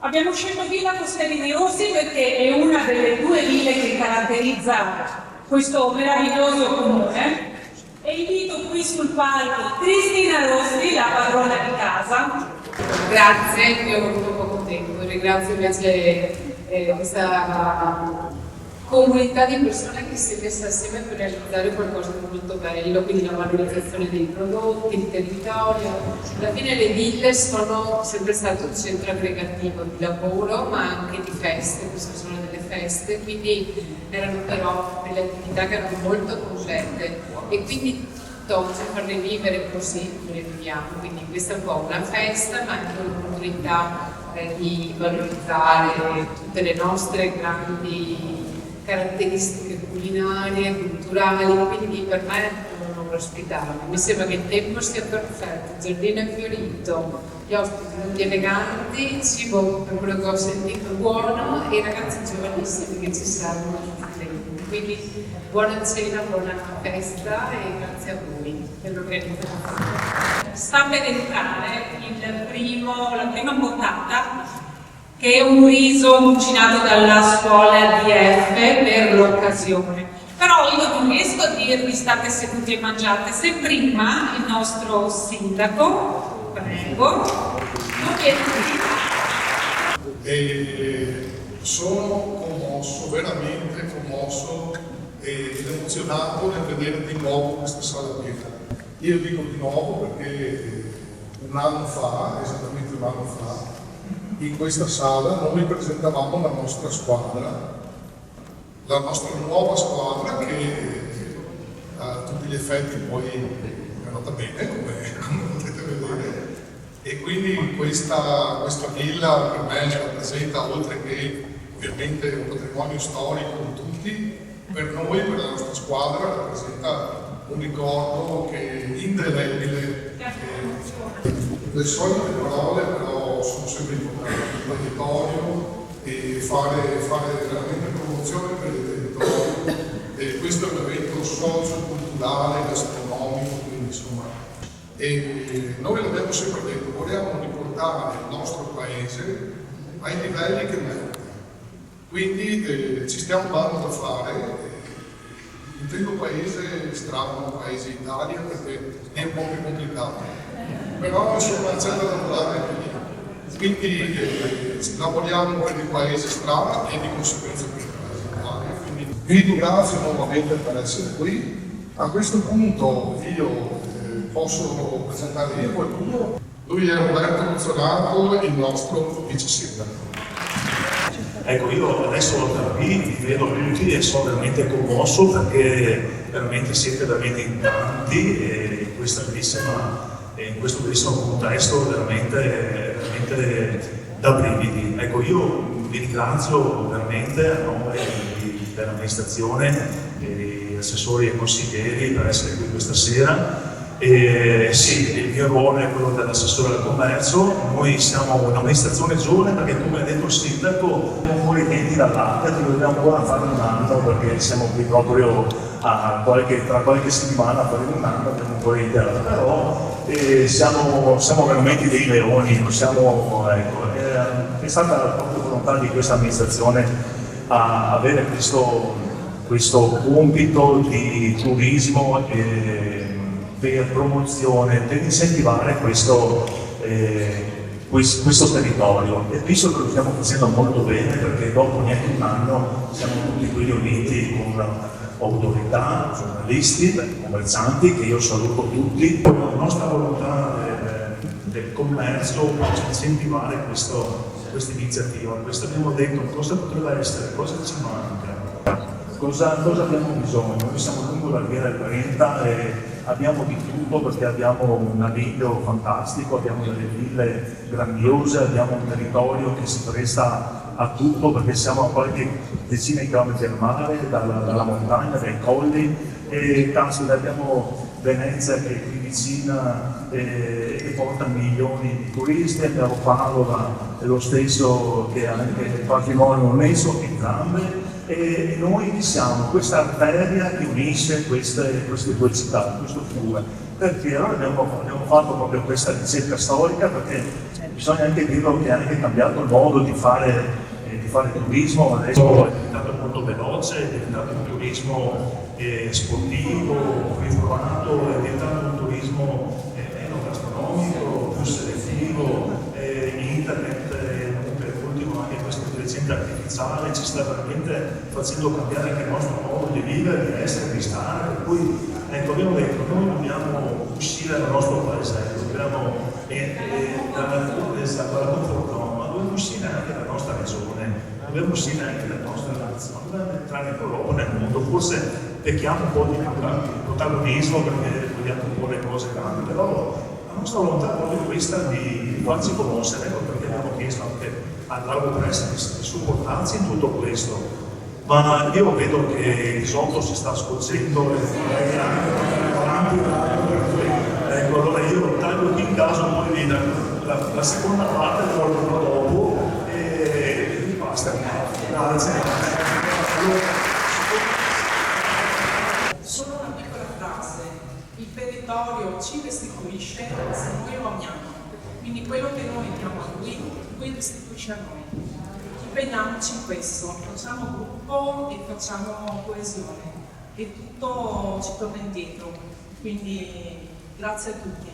Abbiamo scelto Villa Costellini Rossi perché è una delle due ville che caratterizza questo meraviglioso comune e invito qui sul palco Cristina Rossi, la padrona di casa. Grazie, io ho avuto poco tempo, ringrazio invece questa comunità di persone che si è messa assieme per realizzare qualcosa di molto bello, quindi la valorizzazione dei prodotti, il territorio. Alla fine le ville sono sempre state un centro aggregativo di lavoro ma anche di feste, queste sono delle feste, quindi erano però delle attività che erano molto complete e quindi oggi farle vivere così le viviamo, quindi questa è un po' una festa ma anche un'opportunità di valorizzare tutte le nostre grandi caratteristiche culinarie, culturali, quindi per me non ospitarmi. Mi sembra che il tempo sia perfetto, il giardino è fiorito, gli ospiti tutti eleganti, il cibo per quello che ho sentito buono e i ragazzi giovanissimi che ci servono tutti dentro. Quindi buona cena, buona festa e grazie a voi per l'organizzazione. Sta per entrare la prima montata, che è un riso cucinato dalla scuola DF per l'occasione. Però io non riesco a dirvi state seduti e mangiate se prima il nostro sindaco, prego, non viene qui. E sono commosso, veramente commosso ed emozionato nel vedere di nuovo questa sala piena. Io dico di nuovo perché un anno fa, esattamente un anno fa, in questa sala noi presentavamo la nostra squadra, la nostra nuova squadra che a tutti gli effetti poi è andata bene come potete vedere e quindi questa villa per me rappresenta, oltre che ovviamente un patrimonio storico di tutti, per noi, per la nostra squadra rappresenta un ricordo che è indelebile. Le solite parole però sono sempre importanti, il territorio e fare veramente promozione per il territorio. E questo è un evento socio-culturale, gastronomico, quindi insomma. E noi l'abbiamo sempre detto, vogliamo riportare il nostro paese ai livelli che merita. Quindi ci stiamo dando da fare. Intendo paese strano, paese Italia, perché è un po' più complicato. Però insomma c'è da lavorare anche lì. Quindi lavoriamo per il paese strano e di conseguenza per il paese Italia. Quindi vi ringrazio nuovamente per essere qui. A questo punto io posso presentare io qualcuno. Lui è Roberto Luzzonato, il nostro vice sindaco. Ecco, io adesso vi vedo tutti e sono veramente commosso perché veramente siete veramente in tanti e in questo bellissimo contesto veramente da brividi. Ecco, io vi ringrazio veramente a nome dell'amministrazione, degli assessori e consiglieri per essere qui questa sera. Sì, il mio ruolo è quello dell'assessore al commercio. Noi siamo un'amministrazione giovane perché, come ha detto il sindaco, siamo fuori tempi dall'arte, che dobbiamo ancora fare un anno perché siamo qui proprio tra qualche settimana, per un anno, abbiamo ancora iniziato. Però siamo veramente dei leoni, è stata proprio volontà di questa amministrazione a avere questo compito di turismo per promozione, per incentivare questo territorio. E visto che lo stiamo facendo molto bene, perché dopo neanche un anno siamo tutti qui riuniti con autorità, giornalisti, commercianti, che io saluto tutti. La nostra volontà del commercio è incentivare questa iniziativa. Questo abbiamo detto, cosa potrebbe essere, cosa ci manca, cosa abbiamo bisogno. Noi siamo lungo la via del Brenta e abbiamo di tutto perché abbiamo un naviglio fantastico, abbiamo delle ville grandiose, abbiamo un territorio che si presta a tutto perché siamo a qualche decina di chilometri al mare, dalla montagna, dai colli e abbiamo Venezia che è qui vicina e porta milioni di turisti, abbiamo Padova, lo stesso che ha anche il patrimonio messo, entrambe. E noi siamo questa arteria che unisce queste due città, questo fiume. Perché allora abbiamo fatto proprio questa ricerca storica, perché bisogna anche dirlo che ha anche cambiato il modo di fare turismo, adesso è diventato molto veloce, è diventato un turismo sportivo, rinformato, è diventato un turismo meno gastronomico, più selettivo, internet, per ultimo anche questa intelligenza artificiale ci sta veramente facendo cambiare anche il nostro modo di vivere, di essere, di stare, per cui ecco, abbiamo detto, noi dobbiamo uscire dal nostro paese, dobbiamo dalla comfort zone, ma dobbiamo uscire anche dalla nostra regione, dobbiamo uscire anche dalla nostra nazione, dobbiamo entrare in Europa, nel mondo, forse pecchiamo un po' di protagonismo perché vogliamo un po' le cose grandi, però la nostra volontà è proprio questa di farci conoscere, ecco perché abbiamo chiesto anche a Largo Press di supportarci in tutto questo. Ma io vedo che il risotto si sta scocendo e ecco, allora io taglio qui in caso, poi la seconda parte la porto dopo e basta. Grazie. Solo una piccola frase: il territorio ci restituisce se noi lo amiamo, quindi quello che noi diamo a lui restituisce a noi. Impegniamoci in questo, facciamo gruppo e facciamo coesione e tutto ci torna indietro, quindi grazie a tutti.